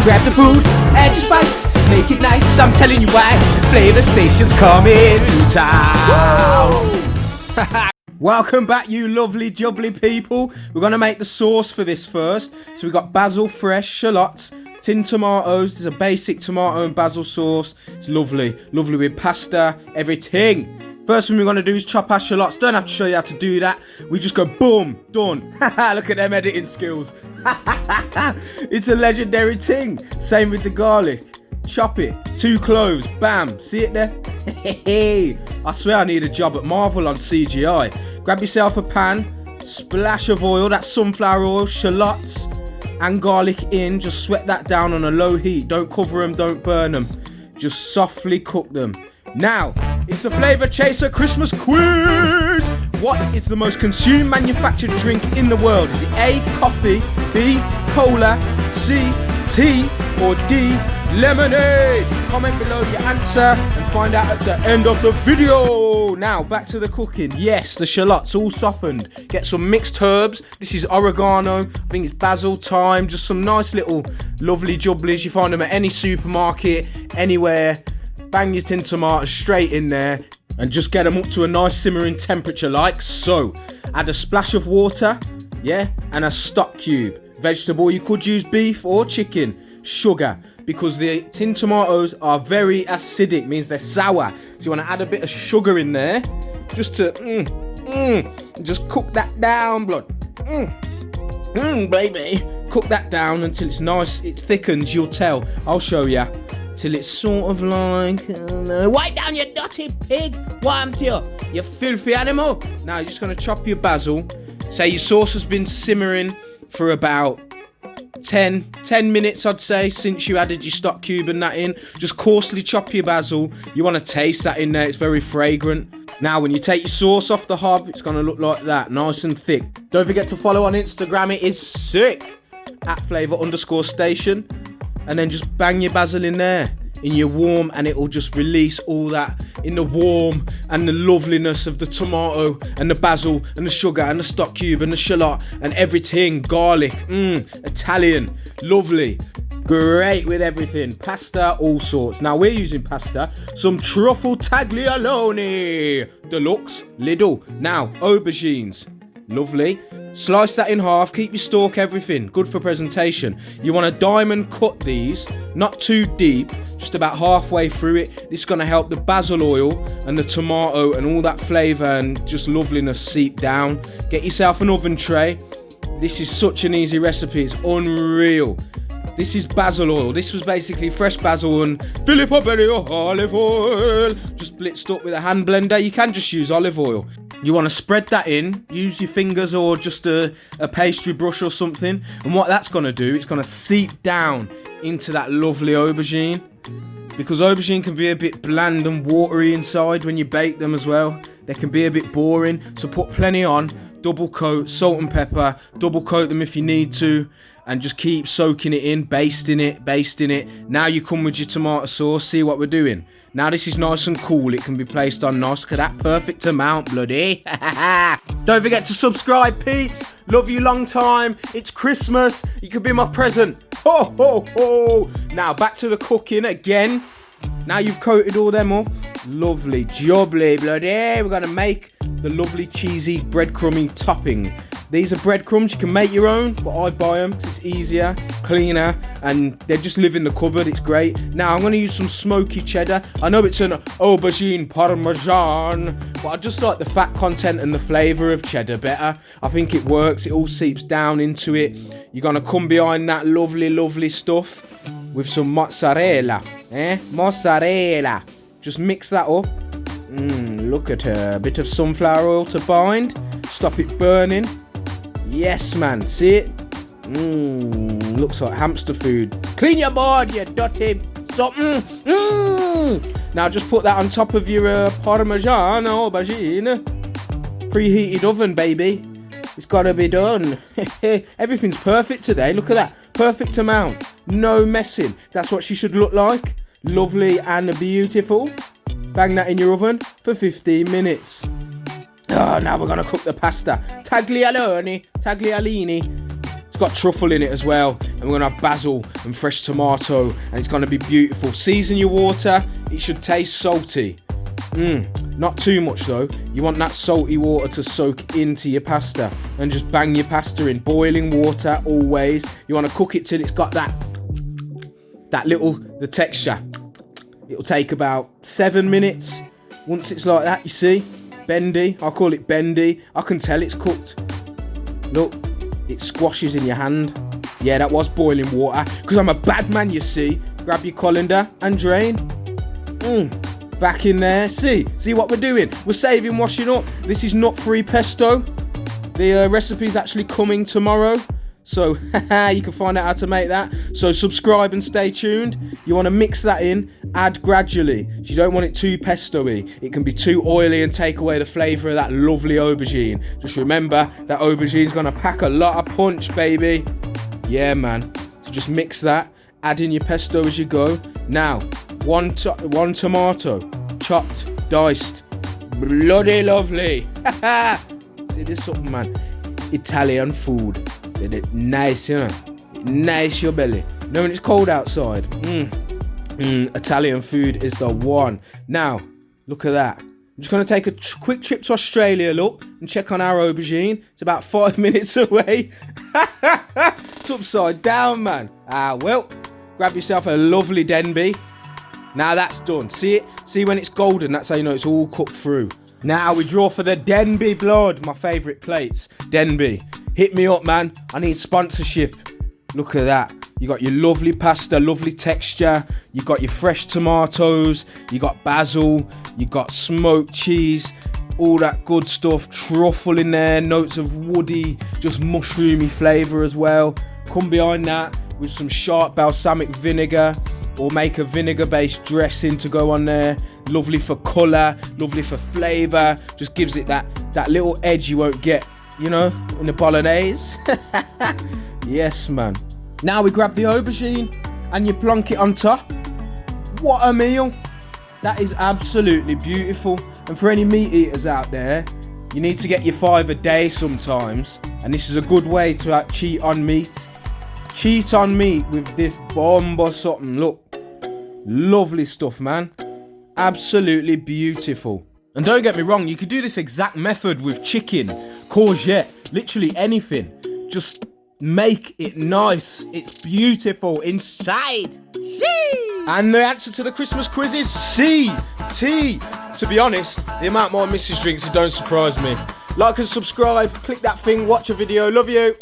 Grab the food, add your spice, make it nice. I'm telling you why. Flavor Station's coming to town. Welcome back, you lovely jubbly people. We're gonna make the sauce for this first. So we've got basil fresh, shallots, tin tomatoes. There's a basic tomato and basil sauce. It's lovely, lovely with pasta, everything. First thing we're going to do is chop our shallots. Don't have to show you how to do that. We just go boom, done. Look at them editing skills. It's a legendary thing. Same with the garlic. Chop it. 2 cloves. Bam. See it there? I swear I need a job at Marvel on CGI. Grab yourself a pan. Splash of oil. That's sunflower oil. Shallots and garlic in. Just sweat that down on a low heat. Don't cover them. Don't burn them. Just softly cook them. Now, it's the Flavor Chaser Christmas quiz! What is the most consumed manufactured drink in the world? Is it A, coffee, B, cola, C, tea, or D, lemonade? Comment below your answer and find out at the end of the video. Now, back to the cooking. Yes, the shallots all softened. Get some mixed herbs. This is oregano. I think it's basil, thyme. Just some nice little lovely jubblies. You find them at any supermarket, anywhere. Bang your tin tomatoes straight in there and just get them up to a nice simmering temperature like so. Add a splash of water, yeah, and a stock cube. Vegetable, you could use beef or chicken. Sugar, because the tin tomatoes are very acidic, means they're sour. So you want to add a bit of sugar in there just to just cook that down, blood. Baby. Cook that down until it's nice, it thickens, you'll tell. I'll show you. Till it's sort of like, wipe down your dirty pig, wham to you, you filthy animal. Now you're just gonna chop your basil. Say your sauce has been simmering for about 10 minutes, I'd say, since you added your stock cube and that in. Just coarsely chop your basil. You wanna taste that in there, it's very fragrant. Now when you take your sauce off the hob, it's gonna look like that, nice and thick. Don't forget to follow on Instagram, it is sick, at @flavor_station. And then just bang your basil in there, in your warm, and it will just release all that in the warm and the loveliness of the tomato and the basil and the sugar and the stock cube and the shallot and everything. Garlic, Italian, lovely, great with everything. Pasta, all sorts. Now we're using pasta, some truffle tagliatelle, deluxe, Lidl. Now, aubergines, lovely. Slice that in half, keep your stalk, everything. Good for presentation. You want to diamond cut these, not too deep, just about halfway through it. This is going to help the basil oil and the tomato and all that flavour and just loveliness seep down. Get yourself an oven tray. This is such an easy recipe, it's unreal. This is basil oil. This was basically fresh basil and Filippo Belli olive oil. Just blitzed up with a hand blender. You can just use olive oil. You want to spread that in, use your fingers or just a pastry brush or something. And what that's going to do, it's going to seep down into that lovely aubergine. Because aubergine can be a bit bland and watery inside when you bake them as well. They can be a bit boring. So put plenty on, double coat, salt and pepper, double coat them if you need to. And just keep soaking it in, basting it. Now you come with your tomato sauce, see what we're doing. Now this is nice and cool, it can be placed on nice. Look at that perfect amount, bloody. Don't forget to subscribe, peeps. Love you long time. It's Christmas, you could be my present. Ho, ho, ho. Now back to the cooking again. Now you've coated all them up. Lovely, jubbly, bloody. We're gonna make the lovely cheesy breadcrumby topping. These are breadcrumbs, you can make your own, but I buy them because it's easier, cleaner, and they just live in the cupboard, it's great. Now I'm going to use some smoky cheddar. I know it's an aubergine Parmigiana, but I just like the fat content and the flavour of cheddar better. I think it works, it all seeps down into it. You're going to come behind that lovely, lovely stuff with some mozzarella, mozzarella. Just mix that up. Look at her, a bit of sunflower oil to bind, stop it burning. Yes, man, see it? Looks like hamster food. Clean your board, you dirty something. Now just put that on top of your Parmigiana aubergine. Preheated oven, baby. It's gotta be done. Everything's perfect today, look at that. Perfect amount, no messing. That's what she should look like. Lovely and beautiful. Bang that in your oven for 15 minutes. Oh, now we're going to cook the pasta. Tagliatelle. It's got truffle in it as well. and we're gonna have basil and fresh tomato, and it's gonna be beautiful. Season your water. It should taste salty. Not too much though. You want that salty water to soak into your pasta, and just bang your pasta in boiling water always. You want to cook it till it's got the texture. It'll take about 7 minutes. Once it's like that, you see, bendy. I call it bendy. I can tell it's cooked. Look, it squashes in your hand. Yeah, that was boiling water, because I'm a bad man, you see. Grab your colander and drain. Back in there. See what we're doing? We're saving washing up. This is nut-free pesto. The recipe's actually coming tomorrow, so you can find out how to make that. So subscribe and stay tuned. You want to mix that in, add gradually. You don't want it too pesto-y. It can be too oily and take away the flavour of that lovely aubergine. Just remember that aubergine's going to pack a lot of punch, baby. Yeah, man. So just mix that. Add in your pesto as you go. Now, one tomato, chopped, diced, bloody lovely. See, this something, man. Italian food. Did it nice, you know? Nice your belly. You know when it's cold outside? Italian food is the one. Now, look at that. I'm just going to take a quick trip to Australia, look, and check on our aubergine. It's about 5 minutes away. It's upside down, man. Well, grab yourself a lovely Denby. Now that's done. See it? See when it's golden? That's how you know it's all cooked through. Now we draw for the Denby blood. My favourite plates. Denby. Hit me up, man. I need sponsorship. Look at that. You got your lovely pasta, lovely texture. You got your fresh tomatoes. You got basil. You got smoked cheese. All that good stuff. Truffle in there. Notes of woody, just mushroomy flavour as well. Come behind that with some sharp balsamic vinegar, or make a vinegar-based dressing to go on there. Lovely for colour, lovely for flavour. Just gives it that little edge you won't get, you know, in the bolognese. Yes, man. Now we grab the aubergine and you plonk it on top. What a meal. That is absolutely beautiful. And for any meat eaters out there, you need to get your 5 a day sometimes. And this is a good way to cheat on meat. Cheat on meat with this bomb or something. Look, lovely stuff, man. Absolutely beautiful. And don't get me wrong, you could do this exact method with chicken, courgette, literally anything. Just make it nice. It's beautiful inside. C. And the answer to the Christmas quiz is C. T. To be honest, the amount my missus drinks, it don't surprise me. Like and subscribe, click that thing, watch a video. Love you.